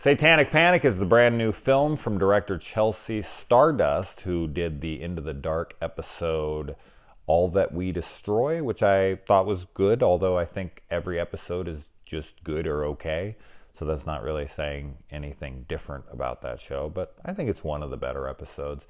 Satanic Panic is the brand new film from director Chelsea Stardust, who did the Into the Dark episode All That We Destroy, which I thought was good, although I think every episode is just good or okay. So that's not really saying anything different about that show, but I think it's one of the better episodes.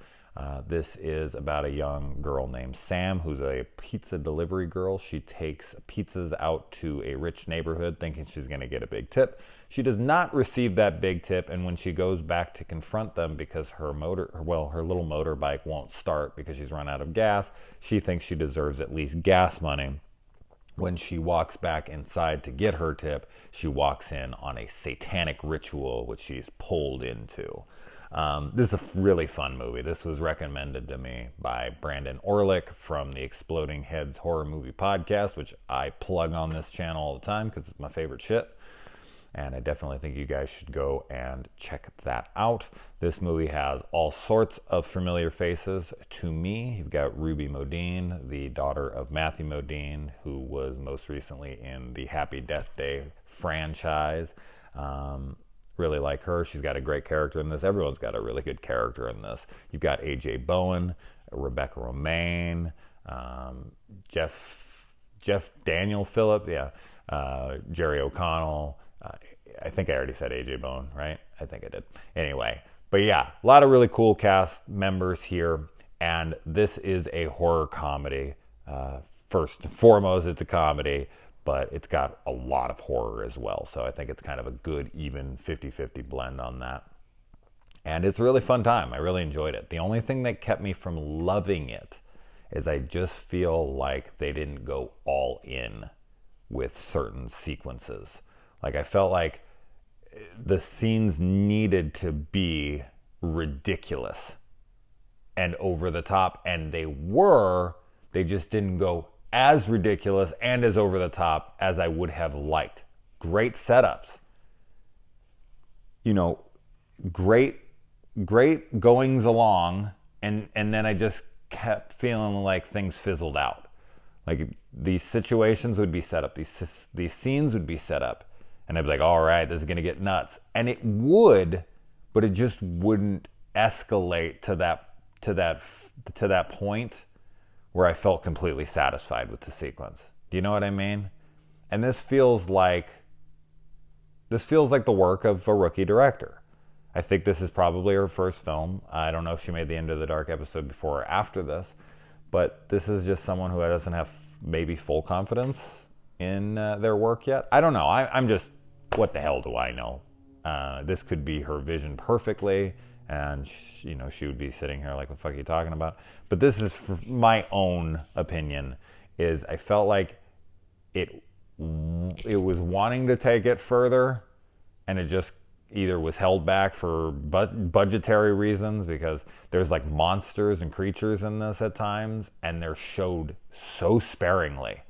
This is about a young girl named Sam, who's a pizza delivery girl. She takes pizzas out to a rich neighborhood thinking she's going to get a big tip. She does not receive that big tip, and when she goes back to confront them because her little motorbike won't start because she's run out of gas, she thinks she deserves at least gas money. When she walks back inside to get her tip, she walks in on a satanic ritual, which she's pulled into. This is a really fun movie. This was recommended to me by Brandon Orlick from the Exploding Heads Horror Movie Podcast, which I plug on this channel all the time because it's my favorite shit. And I definitely think you guys should go and check that out. This movie has all sorts of familiar faces to me. You've got Ruby Modine, the daughter of Matthew Modine, who was most recently in the Happy Death Day franchise. Really like her. She's got a great character in this. Everyone's got a really good character in this. You've got A.J. Bowen, Rebecca Romaine, Jeff Daniel Phillip, Jerry O'Connell. I think I already said A.J. Bowen, right? I think I did. Anyway, but yeah, a lot of really cool cast members here. And this is a horror comedy. First and foremost, it's a comedy, but it's got a lot of horror as well. So I think it's kind of a good, even 50-50 blend on that. And it's a really fun time. I really enjoyed it. The only thing that kept me from loving it is I just feel like they didn't go all in with certain sequences. Like I felt like the scenes needed to be ridiculous and over the top, and they just didn't go as ridiculous and as over the top as I would have liked. Great setups. Great goings along, and then I just kept feeling like things fizzled out. Like these situations would be set up, these scenes would be set up, and I'd be like, all right, this is going to get nuts. And it would, but it just wouldn't escalate to that point where I felt completely satisfied with the sequence. Do you know what I mean? And this feels like the work of a rookie director. I think this is probably her first film. I don't know if she made the Into the Dark episode before or after this, but this is just someone who doesn't have maybe full confidence in their work yet. I don't know. I'm just, what the hell do I know? This could be her vision perfectly, and she would be sitting here like, what the fuck are you talking about? But this is, for my own opinion, is I felt like it was wanting to take it further, and it just either was held back for budgetary reasons, because there's like monsters and creatures in this at times, and they're showed so sparingly,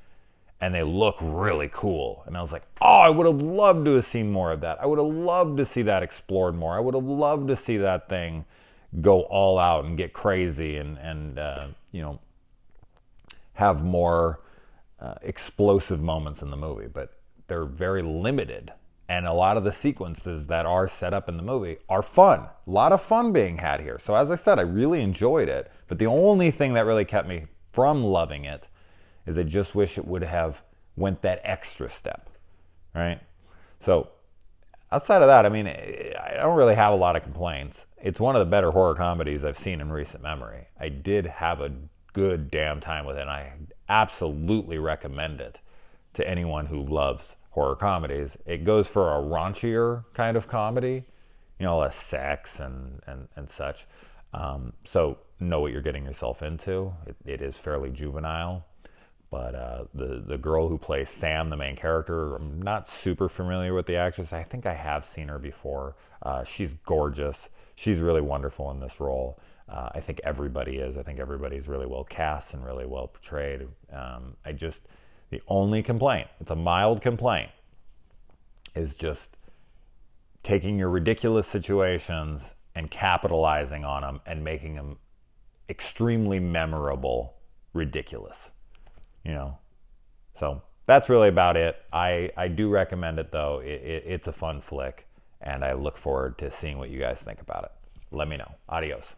and they look really cool. And I was like, oh, I would have loved to have seen more of that. I would have loved to see that explored more. I would have loved to see that thing go all out and get crazy and have more explosive moments in the movie. But they're very limited. And a lot of the sequences that are set up in the movie are fun. A lot of fun being had here. So as I said, I really enjoyed it. But the only thing that really kept me from loving it is I just wish it would have went that extra step, right? So outside of that, I mean, I don't really have a lot of complaints. It's one of the better horror comedies I've seen in recent memory. I did have a good damn time with it, and I absolutely recommend it to anyone who loves horror comedies. It goes for a raunchier kind of comedy, less sex and such. So know what you're getting yourself into. It is fairly juvenile. But the girl who plays Sam, the main character, I'm not super familiar with the actress. I think I have seen her before. She's gorgeous. She's really wonderful in this role. I think everybody is. I think everybody's really well cast and really well portrayed. The only complaint, it's a mild complaint, is just taking your ridiculous situations and capitalizing on them and making them extremely memorable, ridiculous. So that's really about it. I do recommend it, though. It's a fun flick, and I look forward to seeing what you guys think about it. Let me know. Adios.